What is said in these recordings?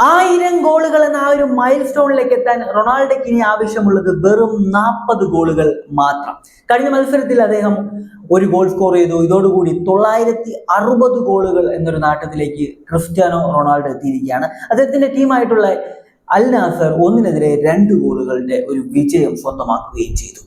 1000 ഗോളുകൾ എന്ന ആ ഒരു മൈൽ സ്റ്റോണിലേക്ക് എത്താൻ റൊണാൾഡോയ്ക്ക് ഇനി ആവശ്യമുള്ളത് വെറും 40 ഗോളുകൾ മാത്രം. കഴിഞ്ഞ മത്സരത്തിൽ അദ്ദേഹം ഒരു ഗോൾ സ്കോർ ചെയ്തു. ഇതോടുകൂടി 960 ഗോളുകൾ എന്നൊരു നാട്ടത്തിലേക്ക് ക്രിസ്ത്യാനോ റൊണാൾഡോ എത്തിയിരിക്കുകയാണ്. അദ്ദേഹത്തിന്റെ ടീമായിട്ടുള്ള അൽ നാസർ 1-2 ഗോളുകളുടെ ഒരു വിജയം സ്വന്തമാക്കുകയും ചെയ്തു.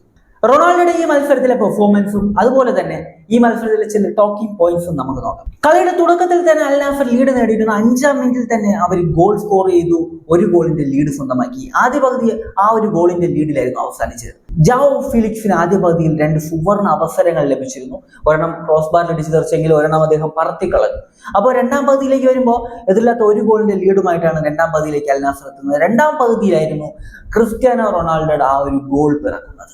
റൊണാൾഡോയുടെ ഈ മത്സരത്തിലെ പെർഫോമൻസും അതുപോലെ തന്നെ ഈ മത്സരത്തിലെ ചില ടോക്കിംഗ് പോയിന്റ്സും നമുക്ക് നോക്കാം. കളിയുടെ തുടക്കത്തിൽ തന്നെ അൽ നാസർ ലീഡ് നേടിയിരുന്നു. 5-ാം മിനിറ്റിൽ തന്നെ അവർ ഗോൾ സ്കോർ ചെയ്തു, ഒരു ഗോളിന്റെ ലീഡ് സ്വന്തമാക്കി. ആദ്യ പകുതി ആ ഒരു ഗോളിന്റെ ലീഡിലായിരുന്നു അവസാനിച്ചത്. ജാവോ ഫിലിക്സിന് ആദ്യ പകുതിയിൽ 2 സുവർണ അവസരങ്ങൾ ലഭിച്ചിരുന്നു. ഒരെണ്ണം ക്രോസ് ബാറിൽ അടിച്ചു തെറിച്ചെങ്കിൽ ഒരെണ്ണം അദ്ദേഹം പറത്തിക്കളഞ്ഞു. അപ്പോൾ 2-ാം പകുതിയിലേക്ക് വരുമ്പോൾ എതിരില്ലാത്ത ഒരു ഗോളിന്റെ ലീഡുമായിട്ടാണ് 2-ാം പകുതിയിലേക്ക് അൽ നാസർ എത്തുന്നത്. 2-ാം പകുതിയിലായിരുന്നു ക്രിസ്ത്യാനോ റൊണാൾഡോയുടെ ആ ഒരു ഗോൾ പിറക്കുന്നത്.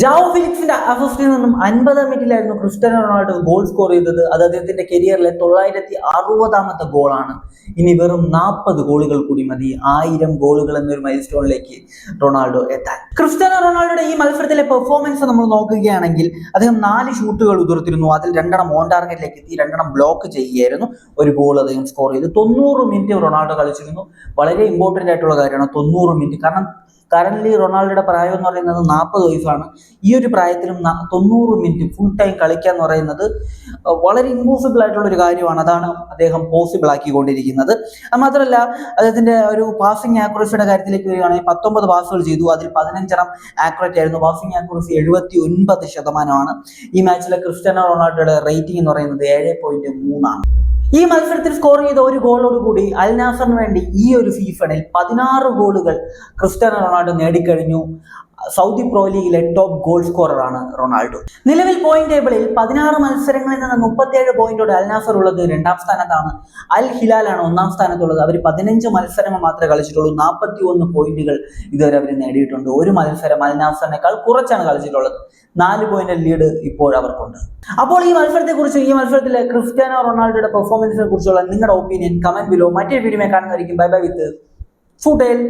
ജാവോ ഫിലിക്സിന്റെ അസിസ്റ്റിൽ നിന്നും 50-ാം മിനിറ്റിലായിരുന്നു ക്രിസ്ത്യാനോ റൊണാൾഡോ ഗോൾ സ്കോർ ചെയ്തത്. അത് അദ്ദേഹത്തിന്റെ കരിയറിലെ 960-ാമത്തെ ഗോളാണ്. ഇനി വെറും 40 ഗോളുകൾ കൂടി മതി 1000 ഗോളുകൾ എന്നൊരു മൈൽ സ്റ്റോണിലേക്ക് റൊണാൾഡോ എത്താൻ. ക്രിസ്ത്യാനോ റൊണാൾഡോയുടെ ഈ മത്സരത്തിലെ പെർഫോമൻസ് നമ്മൾ നോക്കുകയാണെങ്കിൽ അദ്ദേഹം 4 ഷൂട്ടുകൾ ഉതിർത്തിരുന്നു. അതിൽ 2 ഓൺ ടാർഗറ്റിലേക്ക് എത്തി, 2 ബ്ലോക്ക് ചെയ്യുകയായിരുന്നു. ഒരു ഗോൾ അദ്ദേഹം സ്കോർ ചെയ്തു. 90 മിനിറ്റ് റൊണാൾഡോ കളിച്ചിരുന്നു. വളരെ ഇമ്പോർട്ടന്റ് ആയിട്ടുള്ള കാര്യമാണ് 90 മിനിറ്റ്. കാരണം കറന്റ് റൊണാൾഡോയുടെ പ്രായം എന്ന് പറയുന്നത് 40 വയസ്സാണ്. ഈ ഒരു പ്രായത്തിലും 90 മിനിറ്റ് ഫുൾ ടൈം കളിക്കുക എന്ന് പറയുന്നത് വളരെ ഇമ്പോസിബിൾ ആയിട്ടുള്ള ഒരു കാര്യമാണ്. അതാണ് അദ്ദേഹം പോസിബിൾ ആക്കിക്കൊണ്ടിരിക്കുന്നത്. അത് മാത്രമല്ല, അദ്ദേഹത്തിന്റെ ഒരു പാസിംഗ് ആക്യുറസിയുടെ കാര്യത്തിലേക്ക് വരികയാണെങ്കിൽ 19 പാസുകൾ ചെയ്തു. അതിൽ 15 ആക്യുറേറ്റ് ആയിരുന്നു. Passing accuracy 79%. ഈ മാച്ചിലെ ക്രിസ്ത്യാനോ റൊണാൾഡോയുടെ റേറ്റിംഗ് എന്ന് പറയുന്നത് 7.3 ആണ്. ഈ മത്സരത്തിൽ സ്കോർ ചെയ്ത ഒരു ഗോളോടുകൂടി അൽ നാസറിന് വേണ്ടി ഈ ഒരു സീസണിൽ 16 ഗോളുകൾ ക്രിസ്ത്യാനോ റൊണാൾഡോ നേടിക്കഴിഞ്ഞു. സൗദി പ്രോ ലീഗിലെ ടോപ്പ് ഗോൾ സ്കോററാണ് റൊണാൾഡോ. നിലവിൽ പോയിന്റ് ടേബിളിൽ 16 മത്സരങ്ങളിൽ നിന്ന് 37 പോയിന്റോടെ അൽ നാസർ ഉള്ളത് 2-ാം സ്ഥാനത്താണ്. അൽ ഹിലാലാണ് 1-ാം സ്ഥാനത്തുള്ളത്. അവർ 15 മത്സരങ്ങൾ മാത്രമേ കളിച്ചിട്ടുള്ളൂ. 41 പോയിന്റുകൾ ഇതുവരെ അവർ നേടിയിട്ടുണ്ട്. ഒരു മത്സരം അൽ നാസറിനേക്കാൾ കുറച്ചാണ് കളിച്ചിട്ടുള്ളത്. 4 പോയിന്റ് ലീഡ് ഇപ്പോൾ അവർക്കുണ്ട്. അപ്പോൾ ഈ മത്സരത്തെക്കുറിച്ച്, ഈ മത്സരത്തിലെ ക്രിസ്ത്യാനോ റൊണാൾഡോയുടെ പെർഫോമൻസിനെ കുറിച്ചുള്ള നിങ്ങളുടെ ഒപ്പീനിയൻ കമന്റ് ബിലോ. മറ്റൊരു വീഡിയോ കാണുന്നതായിരിക്കും. ബൈ ബൈ വിത്ത് ഫുട്ബോൾ.